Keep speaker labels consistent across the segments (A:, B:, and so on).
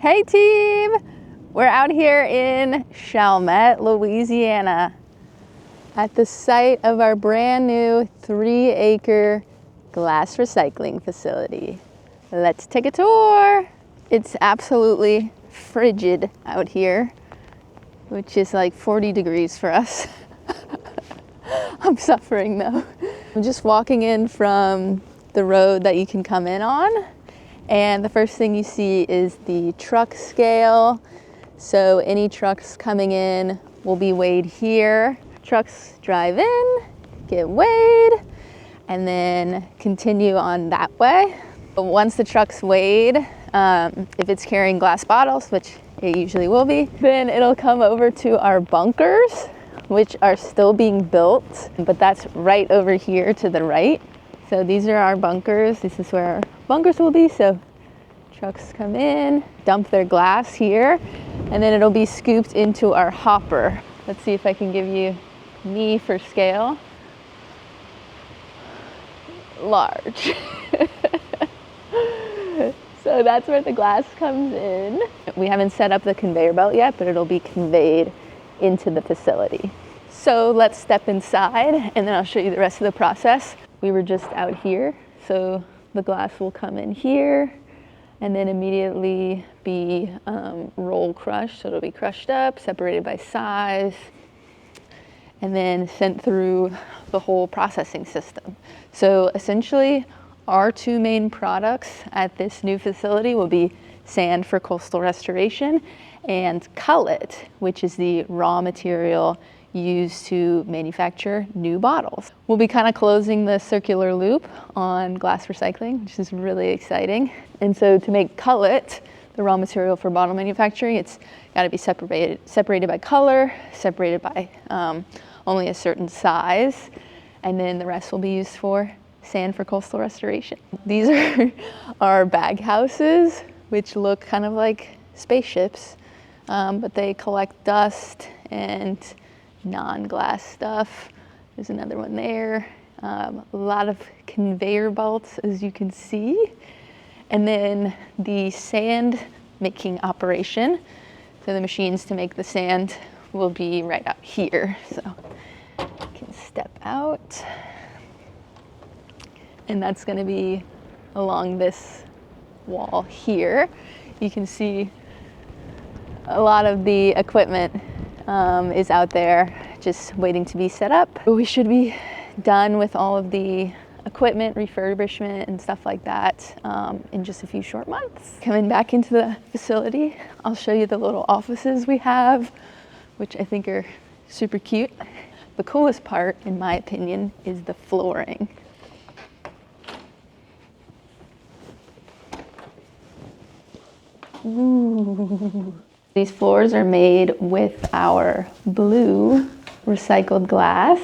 A: Hey team! We're out here in Chalmette, Louisiana at the site of our brand new 3-acre glass recycling facility. Let's take a tour. It's absolutely frigid out here, which is like 40 degrees for us. I'm suffering though. I'm just walking in from the road that you can come in on. And the first thing you see is the truck scale. So any trucks coming in will be weighed here. Trucks drive in, get weighed, and then continue on that way. But once the truck's weighed, if it's carrying glass bottles, which it usually will be, then it'll come over to our bunkers, which are still being built, but that's right over here to the right. So these are our bunkers. This is where our bunkers will be. So trucks come in, dump their glass here, and then it'll be scooped into our hopper. Let's see if I can give you me for scale. Large. So that's where the glass comes in. We haven't set up the conveyor belt yet, but it'll be conveyed into the facility. So let's step inside and then I'll show you the rest of the process. We were just out here, so the glass will come in here and then immediately be roll crushed. So it'll be crushed up, separated by size, and then sent through the whole processing system. So essentially, our two main products at this new facility will be sand for coastal restoration and cullet, which is the raw material used to manufacture new bottles. We'll be kind of closing the circular loop on glass recycling, which is really exciting. And so to make cullet, the raw material for bottle manufacturing, it's got to be separated by color, separated by only a certain size, and then the rest will be used for sand for coastal restoration. These are our bag houses, which look kind of like spaceships, but they collect dust and non-glass stuff. There's another one there. A lot of conveyor belts, as you can see. And then the sand making operation. So the machines to make the sand will be right out here. So you can step out. And that's going to be along this wall here. You can see a lot of the equipment is out there just waiting to be set up. We should be done with all of the equipment refurbishment and stuff like that in just a few short months. Coming back into the facility, I'll show you the little offices we have, which I think are super cute. The coolest part, in my opinion, is the flooring. Ooh. These floors are made with our blue recycled glass.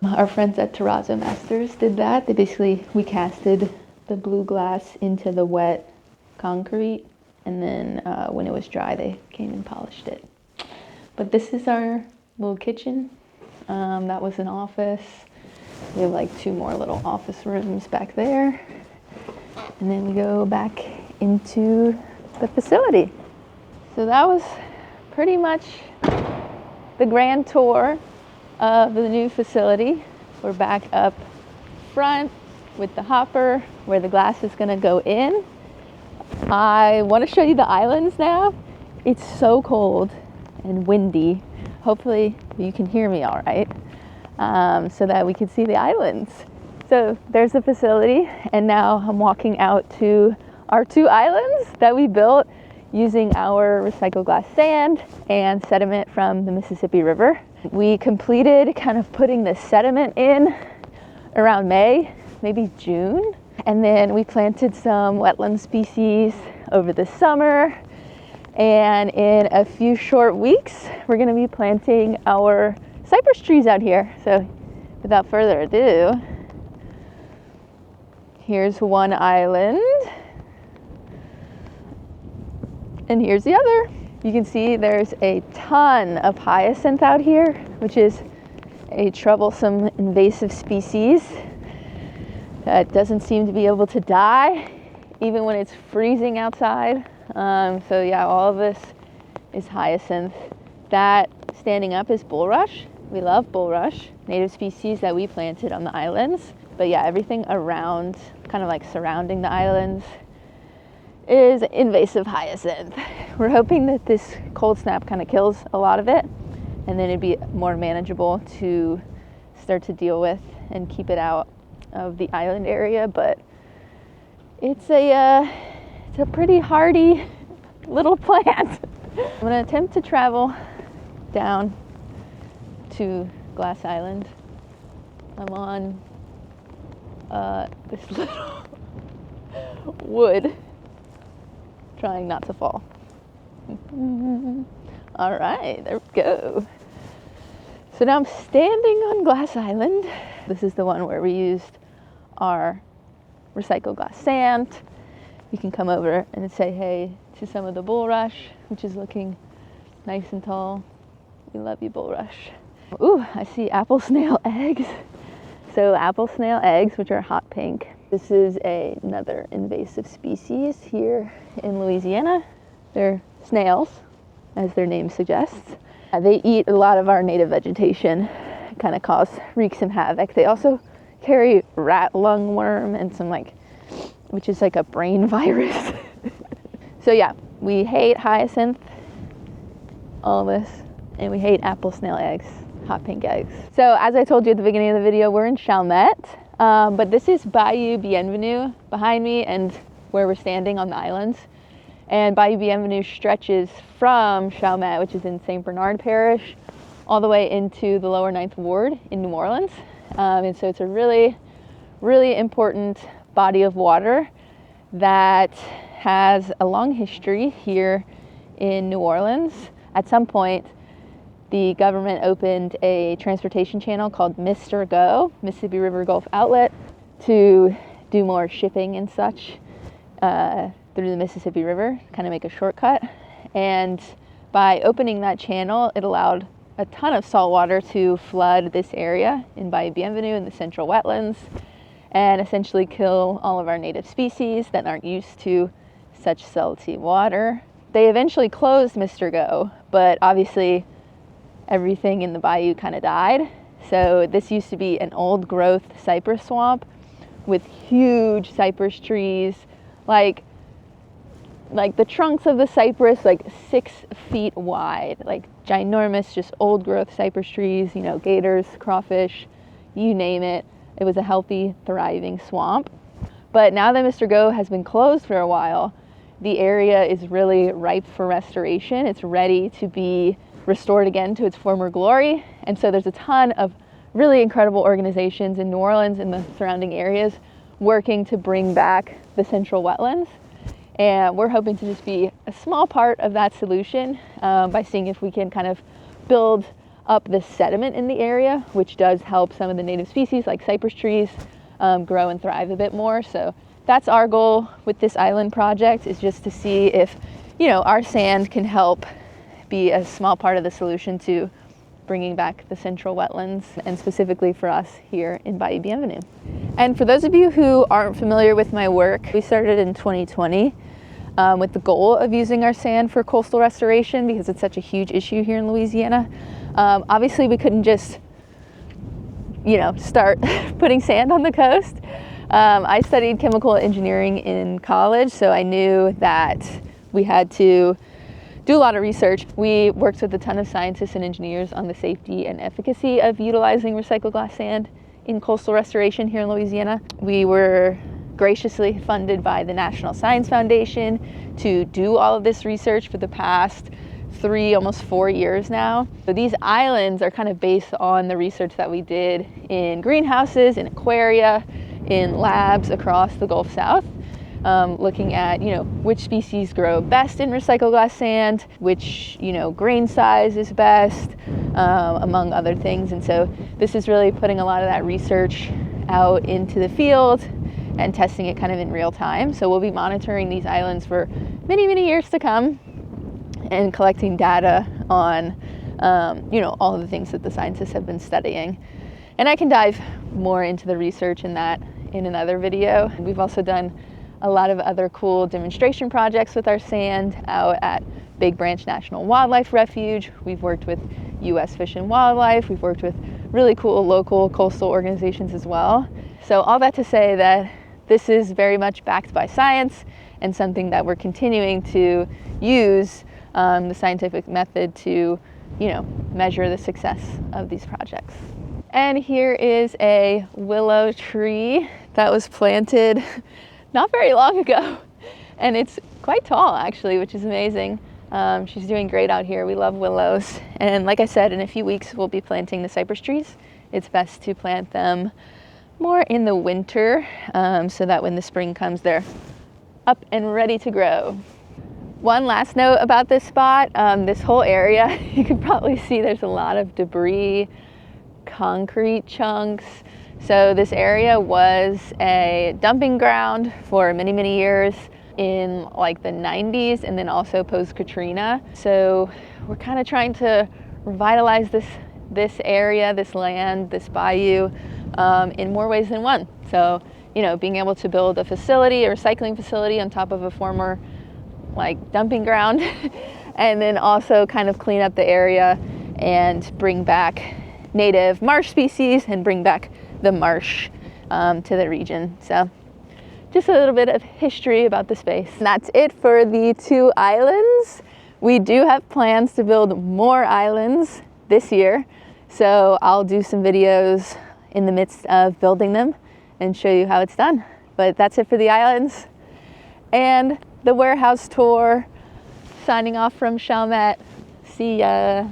A: Our friends at Terrazzo Masters did that. We casted the blue glass into the wet concrete, and then when it was dry, they came and polished it. But this is our little kitchen. That was an office. We have like 2 more little office rooms back there. And then we go back into the facility. So that was pretty much the grand tour of the new facility. We're back up front with the hopper where the glass is going to go in. I want to show you the islands now. It's so cold and windy. Hopefully you can hear me all right, so that we can see the islands. So there's the facility, and now I'm walking out to our 2 islands that we built using our recycled glass sand and sediment from the Mississippi River. We completed kind of putting the sediment in around May, maybe June. And then we planted some wetland species over the summer. And in a few short weeks, we're gonna be planting our cypress trees out here. So without further ado, here's one island. And here's the other. You can see there's a ton of hyacinth out here, which is a troublesome invasive species that doesn't seem to be able to die even when it's freezing outside. So yeah, all of this is hyacinth. That standing up is bulrush. We love bulrush, native species that we planted on the islands. But yeah, everything around, kind of like surrounding the islands, is invasive hyacinth. We're hoping that this cold snap kind of kills a lot of it, and then it'd be more manageable to start to deal with and keep it out of the island area. But it's a pretty hardy little plant. I'm gonna attempt to travel down to Glass Island. I'm on this little wood, trying not to fall. All right, there we go. So now I'm standing on Glass Island. This is the one where we used our recycled glass sand. You can come over and say hey to some of the bulrush, which is looking nice and tall. We love you, bulrush. Ooh, I see apple snail eggs. So apple snail eggs, which are hot pink. This is another invasive species here in Louisiana. They're snails, as their name suggests. They eat a lot of our native vegetation, kind of wreak some havoc. They also carry rat lungworm and some which is like a brain virus. So yeah, we hate hyacinth, all this, and we hate apple snail eggs, hot pink eggs. So as I told you at the beginning of the video, we're in Chalmette, but this is Bayou Bienvenue behind me and where we're standing on the islands. And Bayou Bienvenue stretches from Chalmette, which is in St. Bernard Parish, all the way into the lower 9th Ward in New Orleans. And so it's a really, really important body of water that has a long history here in New Orleans. At some point, the government opened a transportation channel called Mr. Go, Mississippi River Gulf Outlet, to do more shipping and such through the Mississippi River, kind of make a shortcut. And by opening that channel, it allowed a ton of salt water to flood this area in Bayou Bienvenue in the central wetlands and essentially kill all of our native species that aren't used to such salty water. They eventually closed Mr. Go, but obviously everything in the bayou kind of died. So this used to be an old growth cypress swamp with huge cypress trees, like the trunks of the cypress, 6 feet wide, ginormous, just old growth cypress trees, gators, crawfish, you name it. It was a healthy, thriving swamp. But now that Mr. Go has been closed for a while, the area is really ripe for restoration. It's ready to be restored again to its former glory. And so there's a ton of really incredible organizations in New Orleans and the surrounding areas working to bring back the central wetlands. And we're hoping to just be a small part of that solution by seeing if we can kind of build up the sediment in the area, which does help some of the native species like cypress trees grow and thrive a bit more. So that's our goal with this island project, is just to see if, our sand can help be a small part of the solution to bringing back the central wetlands, and specifically for us here in Bayou Bienvenue. And for those of you who aren't familiar with my work, we started in 2020 with the goal of using our sand for coastal restoration because it's such a huge issue here in Louisiana. Obviously, we couldn't just, start putting sand on the coast. I studied chemical engineering in college, so I knew that we had to do a lot of research. We worked with a ton of scientists and engineers on the safety and efficacy of utilizing recycled glass sand in coastal restoration here in Louisiana. We were graciously funded by the National Science Foundation to do all of this research for the past 3, almost 4 years now. So these islands are kind of based on the research that we did in greenhouses, in aquaria, in labs across the Gulf South, looking at, which species grow best in recycled glass sand, which, grain size is best, among other things. And so this is really putting a lot of that research out into the field and testing it kind of in real time. So we'll be monitoring these islands for many, many years to come and collecting data on, all of the things that the scientists have been studying. And I can dive more into the research in that in another video. We've also done a lot of other cool demonstration projects with our sand out at Big Branch National Wildlife Refuge. We've worked with U.S. Fish and Wildlife. We've worked with really cool local coastal organizations as well. So all that to say that this is very much backed by science and something that we're continuing to use the scientific method to, measure the success of these projects. And here is a willow tree that was planted not very long ago. And it's quite tall actually, which is amazing. She's doing great out here. We love willows. And like I said, in a few weeks, we'll be planting the cypress trees. It's best to plant them more in the winter so that when the spring comes, they're up and ready to grow. One last note about this spot, this whole area, you can probably see there's a lot of debris, concrete chunks. So this area was a dumping ground for many, many years in like the 90s and then also post-Katrina. So we're kind of trying to revitalize this area, this land, this bayou in more ways than one. So, being able to build a facility, a recycling facility on top of a former dumping ground and then also kind of clean up the area and bring back native marsh species and bring back the marsh to the region. So just a little bit of history about the space. And that's it for the 2 islands. We do have plans to build more islands this year. So I'll do some videos in the midst of building them and show you how it's done. But that's it for the islands and the warehouse tour. Signing off from Chalmette. See ya.